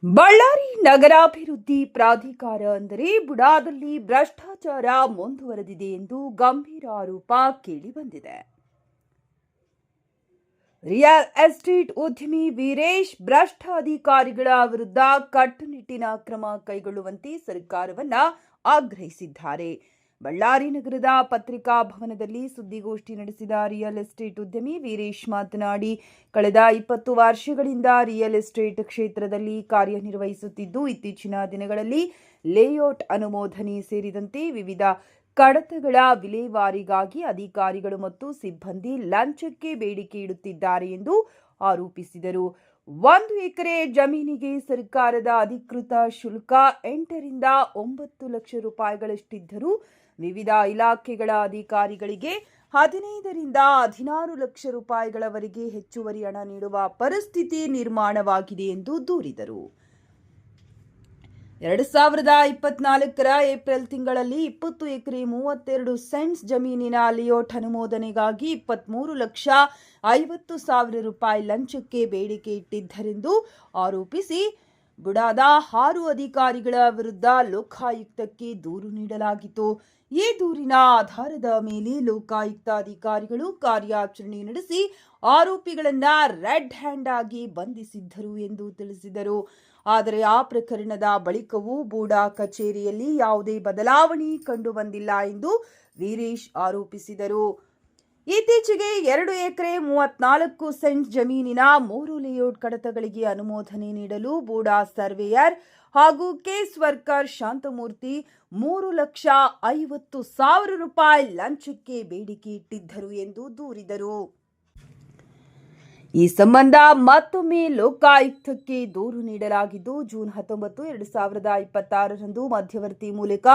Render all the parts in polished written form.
ಬಳ್ಳಾರಿ ನಗರಾಭಿವೃದ್ಧಿ ಪ್ರಾಧಿಕಾರ ಅಂದರೆ ಬುಡಾದಲ್ಲಿ ಭ್ರಷ್ಟಾಚಾರ ಮುಂದುವರೆದಿದೆ ಎಂದು ಗಂಭೀರ ಆರೋಪ ಕೇಳಿಬಂದಿದೆ. ರಿಯಲ್ ಎಸ್ಟೇಟ್ ಉದ್ಯಮಿ ವೀರೇಶ್ ಭ್ರಷ್ಟ ಅಧಿಕಾರಿಗಳ ವಿರುದ್ಧ ಕಟ್ಟುನಿಟ್ಟಿನ ಕ್ರಮ ಕೈಗೊಳ್ಳುವಂತೆ ಸರ್ಕಾರವನ್ನ ಆಗ್ರಹಿಸಿದ್ದಾರೆ. ಬಳ್ಳಾರಿ ನಗರದ ಪತ್ರಿಕಾ ಭವನದಲ್ಲಿ ಸುದ್ದಿಗೋಷ್ಠಿ ನಡೆಸಿದ ರಿಯಲ್ ಎಸ್ಟೇಟ್ ಉದ್ಯಮಿ ವೀರೇಶ್ ಮಾತನಾಡಿ, ಕಳೆದ 20 ವರ್ಷಗಳಿಂದ ರಿಯಲ್ ಎಸ್ಟೇಟ್ ಕ್ಷೇತ್ರದಲ್ಲಿ ಕಾರ್ಯನಿರ್ವಹಿಸುತ್ತಿದ್ದು, ಇತ್ತೀಚಿನ ದಿನಗಳಲ್ಲಿ ಲೇಔಟ್ ಅನುಮೋದನೆ ಸೇರಿದಂತೆ ವಿವಿಧ ಕಡತಗಳ ವಿಲೇವಾರಿಗಾಗಿ ಅಧಿಕಾರಿಗಳು ಮತ್ತು ಸಿಬ್ಬಂದಿ ಲಂಚಕ್ಕೆ ಬೇಡಿಕೆ ಇಡುತ್ತಿದ್ದಾರೆ ಎಂದು ಆರೋಪಿಸಿದರು. 1 ಎಕರೆ ಜಮೀನಿಗೆ ಸರ್ಕಾರದ ಅಧಿಕೃತ ಶುಲ್ಕ 8 ರಿಂದ 9 ಲಕ್ಷ ರೂಪಾಯಿಗಳಷ್ಟಿದ್ದರೂ ವಿವಿಧ ಇಲಾಖೆಗಳ ಅಧಿಕಾರಿಗಳಿಗೆ 15 ರಿಂದ 16 ಲಕ್ಷ ರೂಪಾಯಿಗಳವರೆಗೆ ಹೆಚ್ಚುವರಿ ಹಣ ನೀಡುವ ಪರಿಸ್ಥಿತಿ ನಿರ್ಮಾಣವಾಗಿದೆ ಎಂದು ದೂರಿದರು. 2024ರ ಏಪ್ರಿಲ್ ತಿಂಗಳಲ್ಲಿ 20 ಎಕರೆ 32 ಸೆಂಟ್ಸ್ ಜಮೀನಿನ ಲೇಔಟ್ ಅನುಮೋದನೆಗಾಗಿ 23,50,000 ರೂಪಾಯಿ ಲಂಚಕ್ಕೆ ಬೇಡಿಕೆ ಇಟ್ಟಿದ್ದರೆಂದು ಆರೋಪಿಸಿ ಬುಡಾದ 6 ಅಧಿಕಾರಿಗಳ ವಿರುದ್ಧ ಲೋಕಾಯುಕ್ತಕ್ಕೆ ದೂರು ನೀಡಲಾಗಿತ್ತು. ಈ ದೂರಿನ ಆಧಾರದ ಮೇಲೆ ಲೋಕಾಯುಕ್ತ ಅಧಿಕಾರಿಗಳು ಕಾರ್ಯಾಚರಣೆ ನಡೆಸಿ ಆರೋಪಿಗಳನ್ನ ರೆಡ್ ಹ್ಯಾಂಡ್ ಆಗಿ ಬಂಧಿಸಿದ್ದರು ಎಂದು ತಿಳಿಸಿದರು. ಆದರೆ ಆ ಪ್ರಕರಣದ ಬಳಿಕವೂ ಬೂಡಾ ಕಚೇರಿಯಲ್ಲಿ ಯಾವುದೇ ಬದಲಾವಣೆ ಕಂಡುಬಂದಿಲ್ಲ ಎಂದು ವೀರೇಶ್ ಆರೋಪಿಸಿದರು. ಇತ್ತೀಚೆಗೆ 2 ಎಕರೆ 34 ಸೆಂಟ್ ಜಮೀನಿನ 3 ಲೇಔಟ್ ಕಡತಗಳಿಗೆ ಅನುಮೋದನೆ ನೀಡಲು ಬೂಡಾ ಸರ್ವೇಯರ್ ಹಾಗೂ ಕೇಸ್ ವರ್ಕರ್ ಶಾಂತಮೂರ್ತಿ 3,50,000 ರೂಪಾಯಿ ಲಂಚಕ್ಕೆ ಬೇಡಿಕೆ ಇಟ್ಟಿದ್ದರು ಎಂದು ದೂರಿದರು. ಈ ಸಂಬಂಧ ಮತ್ತೊಮ್ಮೆ ಲೋಕಾಯುಕ್ತಕ್ಕೆ ದೂರು ನೀಡಲಾಗಿದ್ದು, ಜೂನ್ 19, 2026ರಂದು ಮಧ್ಯವರ್ತಿ ಮೂಲಕ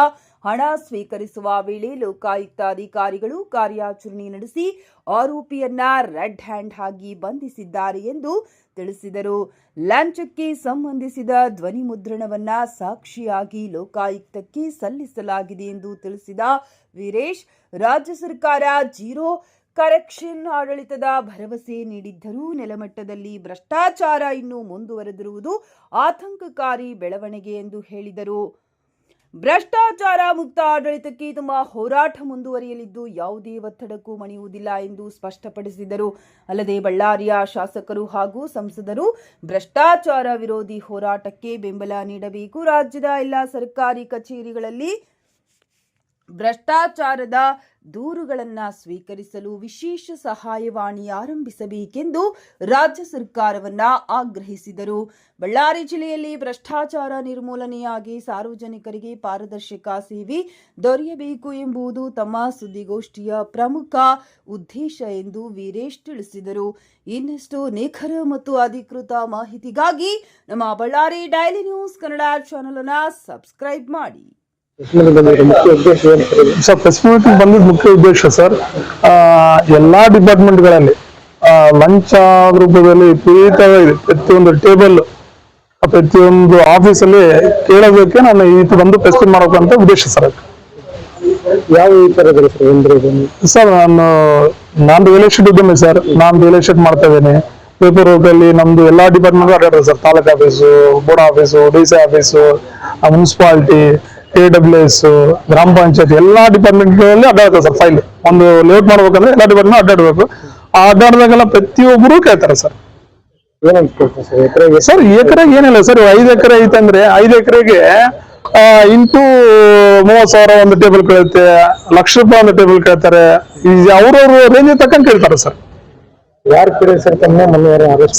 ಹಣ ಸ್ವೀಕರಿಸುವ ವೇಳೆ ಲೋಕಾಯುಕ್ತ ಅಧಿಕಾರಿಗಳು ಕಾರ್ಯಾಚರಣೆ ನಡೆಸಿ ಆರೋಪಿಯನ್ನ ರೆಡ್ ಹ್ಯಾಂಡ್ ಆಗಿ ಬಂಧಿಸಿದ್ದಾರೆ ಎಂದು ತಿಳಿಸಿದರು. ಲಂಚಕ್ಕೆ ಸಂಬಂಧಿಸಿದ ಧ್ವನಿ ಮುದ್ರಣವನ್ನ ಸಾಕ್ಷಿಯಾಗಿ ಲೋಕಾಯುಕ್ತಕ್ಕೆ ಸಲ್ಲಿಸಲಾಗಿದೆ ಎಂದು ತಿಳಿಸಿದ ವೀರೇಶ್, ರಾಜ್ಯ ಸರ್ಕಾರ ಜೀರೋ ಕರೆಕ್ಷನ್ ಆಡಳಿತದ ಭರವಸೆ ನೀಡಿದ್ದರೂ ನೆಲಮಟ್ಟದಲ್ಲಿ ಭ್ರಷ್ಟಾಚಾರ ಇನ್ನೂ ಮುಂದುವರೆದಿರುವುದು ಆತಂಕಕಾರಿ ಬೆಳವಣಿಗೆ ಎಂದು ಹೇಳಿದರು. ಭ್ರಷ್ಟಾಚಾರ ಮುಕ್ತ ಆಡಳಿತಕ್ಕೆ ತಮ್ಮ ಹೋರಾಟ ಮುಂದುವರಿಯಲಿದ್ದು ಯಾವುದೇ ಒತ್ತಡಕ್ಕೂ ಮಣಿಯುವುದಿಲ್ಲ ಎಂದು ಸ್ಪಷ್ಟಪಡಿಸಿದರು. ಅಲ್ಲದೆ ಬಳ್ಳಾರಿಯ ಶಾಸಕರು ಹಾಗೂ ಸಂಸದರು ಭ್ರಷ್ಟಾಚಾರ ವಿರೋಧಿ ಹೋರಾಟಕ್ಕೆ ಬೆಂಬಲ ನೀಡಬೇಕು. ರಾಜ್ಯದ ಎಲ್ಲ ಸರ್ಕಾರಿ ಕಚೇರಿಗಳಲ್ಲಿ ಭ್ರಷ್ಟಾಚಾರದ ದೂರುಗಳನ್ನು ಸ್ವೀಕರಿಸಲು ವಿಶೇಷ ಸಹಾಯವಾಣಿ ಆರಂಭಿಸಬೇಕೆಂದು ರಾಜ್ಯ ಸರ್ಕಾರವನ್ನ ಆಗ್ರಹಿಸಿದರು. ಬಳ್ಳಾರಿ ಜಿಲ್ಲೆಯಲ್ಲಿ ಭ್ರಷ್ಟಾಚಾರ ನಿರ್ಮೂಲನೆಯಾಗಿ ಸಾರ್ವಜನಿಕರಿಗೆ ಪಾರದರ್ಶಕ ಸೇವೆ ದೊರೆಯಬೇಕು ಎಂಬುದು ತಮ್ಮ ಸುದ್ದಿಗೋಷ್ಠಿಯ ಪ್ರಮುಖ ಉದ್ದೇಶ ಎಂದು ವೀರೇಶ್ ತಿಳಿಸಿದರು. ಇನ್ನಷ್ಟು ನಿಖರ ಮತ್ತು ಅಧಿಕೃತ ಮಾಹಿತಿಗಾಗಿ ನಮ್ಮ Ballari daily news Kannada channel ಅನ್ನು ಸಬ್ಸ್ಕ್ರೈಬ್ ಮಾಡಿ. ಸರ್, ಪ್ರೆಸ್ ಮೀಟ್ ಬಂದಿದ್ದ ಮುಖ್ಯ ಉದ್ದೇಶ ಸರ್, ಎಲ್ಲಾ ಡಿಪಾರ್ಟ್ಮೆಂಟ್ಗಳಲ್ಲಿ ಲಂಚ ರೂಪದಲ್ಲಿ ವಿಪರೀತವಾಗಿದೆ. ಪ್ರತಿಯೊಂದು ಟೇಬಲ್, ಪ್ರತಿಯೊಂದು ಆಫೀಸಲ್ಲಿ ಕೇಳೋದಕ್ಕೆ ನಾನು ಇದು ಬಂದು ಪ್ರೆಸ್ ಮೀಟ್ ಮಾಡಬೇಕಂತ ಉದ್ದೇಶ ಸರ್. ಯಾವ ತರ ಸರ್, ನಾನು ರಿಯಲ್ ಎಸ್ಟೇಟ್ ಉದ್ಯಮಿ ಸರ್. ನಾನು ರಿಯಲ್ ಎಸ್ಟೇಟ್ ಮಾಡ್ತಾ ಇದ್ದೇನೆ. ಪೇಪರ್ ವರ್ಕ್ ಅಲ್ಲಿ ನಮ್ದು ಎಲ್ಲಾ ಡಿಪಾರ್ಟ್ಮೆಂಟ್ ಅಡ್ಡಾಡ್ತಾರೆ sir. Taluk office, board office, DC office, municipality, KWS, ಗ್ರಾಮ ಪಂಚಾಯತ್ ಎಲ್ಲಾ ಡಿಪಾರ್ಟ್ಮೆಂಟ್ ಅಡ್ಡಾಡ್ತಾರೆ ಸರ್. ಫೈಲ್ ಒಂದು ಲೇಔಟ್ ಮಾಡ್ಬೇಕಂದ್ರೆ ಎಲ್ಲಾ ಡಿಪಾರ್ಟ್ಮೆಂಟ್ ಅಡ್ಡಾಡ್ಬೇಕು. ಆ ಅಡ್ಡಾಡ್ದಾಗೆಲ್ಲ ಪ್ರತಿಯೊಬ್ಬರು ಕೇಳ್ತಾರೆ ಸರ್. ಸರ್, ಎಕರೆಗೆ ಏನಿಲ್ಲ ಸರ್. 5 ಎಕರೆ ಐತಂದ್ರೆ 5 ಎಕರೆಗೆ ಇಂಟು 30,000 ಒಂದು ಟೇಬಲ್ ಕೇಳುತ್ತೆ, ಲಕ್ಷ ರೂಪಾಯಿ ಒಂದು ಟೇಬಲ್ ಕೇಳ್ತಾರೆ. ಅವ್ರವ್ರ ರೇಂಜ್ ತಕ್ಕಂತ ಕೇಳ್ತಾರೆ ಸರ್. ಯಾರು ಕೇಳಿ ಸರ್?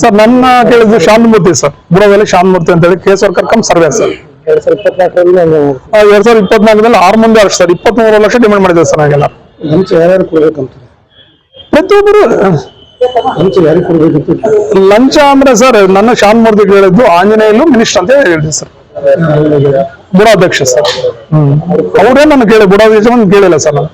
ಸರ್, ನನ್ನ ಕೇಳಿದ್ದು ಶಾಂತಮೂರ್ತಿ ಸರ್. ಬುಡದಲ್ಲಿ ಶಾಂತಮೂರ್ತಿ ಅಂತ ಹೇಳಿ case worker cum survey sir. 2024ರಲ್ಲಿ 6 ಮಂದಿ ಅರೆಸ್ಟ್ ಸರ್. 23 ಲಕ್ಷ ಡಿಮ್ಯಾಂಡ್ ಮಾಡಿದ್ದಾರೆ ಸರ್. ನಾಗೆಲ್ಲ ಯಾರ್ಯಾರು ಕೊಡ್ಬೇಕಂತ ಪ್ರತಿಯೊಬ್ಬರು ಲಂಚ ಅಂದ್ರೆ ಸರ್, ನನ್ನ ಶಾಂತಮೂರ್ತಿ ಕೇಳಿದ್ದು ಆಂಜನೇಯಲು ಮಿನಿಸ್ಟರ್ ಅಂತ ಹೇಳಿದೆ ಸರ್. ಬುಡಾಧ್ಯಕ್ಷ ಸರ್. ಅವರೇ ನಾನು ಬುಡಾಧ್ಯಕ್ಷ ಕೇಳಿಲ್ಲ ಸರ್. ನಾನು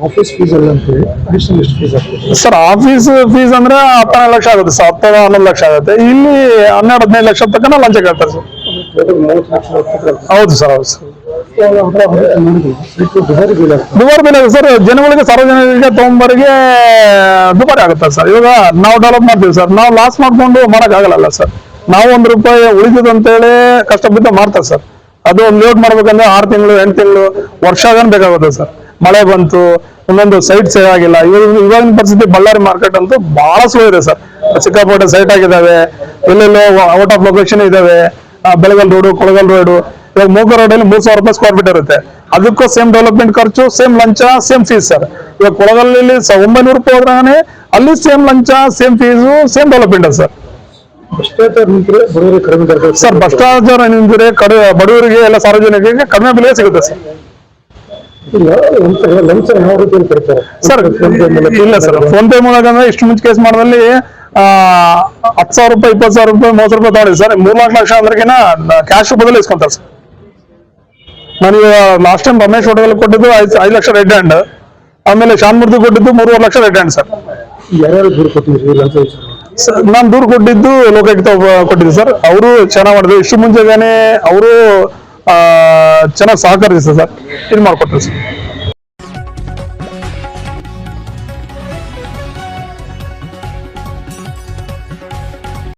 ಆಫೀಸ್ ಫೀಸ್ ಎಲ್ಲ ಅಂತೇಳಿ ಅಡಿಷನಲ್ ಎಷ್ಟು ಫೀಸ್ ಆಗ್ತದೆ ಸರ್? ಆಫೀಸ್ ಫೀಸ್ ಅಂದ್ರೆ 12 ಲಕ್ಷ ಆಗುತ್ತೆ ಸರ್. 11 ಲಕ್ಷ ಆಗುತ್ತೆ. ಇಲ್ಲಿ 12-15 ಲಕ್ಷ ತನಕ ಲಂಚ ಕೇಳ್ತಾರೆ ಸರ್. ಹೌದು ಸರ್, ಹೌದು ಸರ್. ದುಬಾರಿ ಬೆಲೆ ಸರ್. ಜನಗಳಿಗೆ, ಸಾರ್ವಜನಿಕರಿಗೆ ತಗೊಂಬರಿಗೆ ದುಬಾರಿ ಆಗುತ್ತೆ ಸರ್. ಇವಾಗ ನಾವು ಡೆವಲಪ್ ಮಾಡ್ತೀವಿ ಸರ್. ನಾವು ಲಾಸ್ ಮಾಡ್ಕೊಂಡು ಮಾಡಕ್ ಆಗಲ್ಲ ಸರ್. ನಾವು ₹1 ಉಳಿತದ ಅಂತೇಳಿ ಕಷ್ಟ ಬಿದ್ದು ಮಾಡ್ತಾರೆ ಸರ್. ಅದು ಒಂದು ಲೋಡ್ ಮಾಡ್ಬೇಕಂದ್ರೆ 6 ತಿಂಗಳು 8 ತಿಂಗಳು ವರ್ಷ ಬೇಕಾಗುತ್ತೆ ಸರ್. ಮಳೆ ಬಂತು, ಒಂದೊಂದು ಸೈಟ್ ಸೇವ್ ಆಗಿಲ್ಲ. ಇವಾಗಿನ ಪರಿಸ್ಥಿತಿ ಬಳ್ಳಾರಿ ಮಾರ್ಕೆಟ್ ಅಂತೂ ಬಹಳ ಸ್ಲೋ ಇದೆ ಸರ್. ಸಿಕ್ಕಾಪಟ್ಟೆ ಸೈಟ್ ಆಗಿದ್ದಾವೆ, ಎಲ್ಲೆಲ್ಲೋ ಔಟ್ ಆಫ್ ಲೊಕೇಶನ್ ಇದಾವೆ. ಬೆಳಗಲ್ ರೋಡು, ಕೊಳಗಲ್ ರೋಡು, ಇವಾಗ ಮೂಕ ರೋಡಲ್ಲಿ ₹3,000 ಸ್ಕ್ವೇರ್ ಫೀಟ್ ಇರುತ್ತೆ. ಅದಕ್ಕೂ ಸೇಮ್ ಡೆವಲಪ್ಮೆಂಟ್ ಖರ್ಚು, ಸೇಮ್ ಲಂಚ, ಸೇಮ್ ಫೀಸ್ ಸರ್. ಇವಾಗ ಕೊಳಗಲ್ಲಿ ₹900 ಹೋದ್ರೆ ಅಲ್ಲಿ ಸೇಮ್ ಲಂಚ, same fees, same development sir. ಭ್ರಷ್ಟಾಚಾರ ನಿಂತರೆ ಬಡವರಿಗೆ ಕಡಿಮೆ ದರ ಸರ್ ಭ್ರಷ್ಟಾಚಾರ ನಿಂತರೆ ಬಡವರಿಗೆ ಎಲ್ಲ ಸಾರ್ವಜನಿಕರಿಗೆ ಕಡಿಮೆ ಬೆಲೆ ಸಿಗುತ್ತೆ ಸರ್. ಇಲ್ಲ ಲಂಚ ಯಾವ ರೀತಿಯಲ್ಲಿ ಕೊಡ್ತಾರೆ ಸರ್ ಇಲ್ಲ ಸರ್, ಫೋನ್ ಪೇ ಮೂಲಕ ಅಂದ್ರೆ ಇಷ್ಟು ಮುಂಚೆ ಕೇಸ್ ಮಾಡಿದಲ್ಲಿ ₹10,000, ₹20,000, ₹30,000 ತಗೊಂಡಿದ್ದೆ ಸರ್. 3 ಲಕ್ಷ ಅಂದ್ರೆಗಿನ ಕ್ಯಾಶ್ ರೂಪದಲ್ಲಿ ಇಸ್ಕೊಂತಾರೆ ಸರ್. ನಾನು ಲಾಸ್ಟ್ ಟೈಮ್ ರಮೇಶ್ ಹೋಟೆಲ್ ಕೊಟ್ಟಿದ್ದು 5 ಲಕ್ಷ ರೆಡ್ ಹ್ಯಾಂಡ್, ಆಮೇಲೆ ಶಾನ್ಮೂರ್ತಿ ಕೊಟ್ಟಿದ್ದು 3.5 ಲಕ್ಷ ರೆಡ್ ಹ್ಯಾಂಡ್ ಸರ್. ಯಾರ್ಯಾರು ದೂರು ಕೊಟ್ಟಿದ್ರಿ ಲಂಚ ವಿಚಾರ? ನಾನು ದೂರು ಕೊಟ್ಟಿದ್ದು ಲೋಕಾಯುಕ್ತ ಕೊಟ್ಟಿದ್ದೆ ಸರ್. ಅವರು ಚೆನ್ನಾಗಿ ಮಾಡಿದ್ರು. ಇಷ್ಟು ಮುಂಚೆಗಾನೆ ಅವರು ಚೆನ್ನಾಗಿ ಸಹಕರಿಸಿದ್ರು ಸರ್. ಇದು ಮಾಡ್ಕೊಟ್ರು ಸರ್.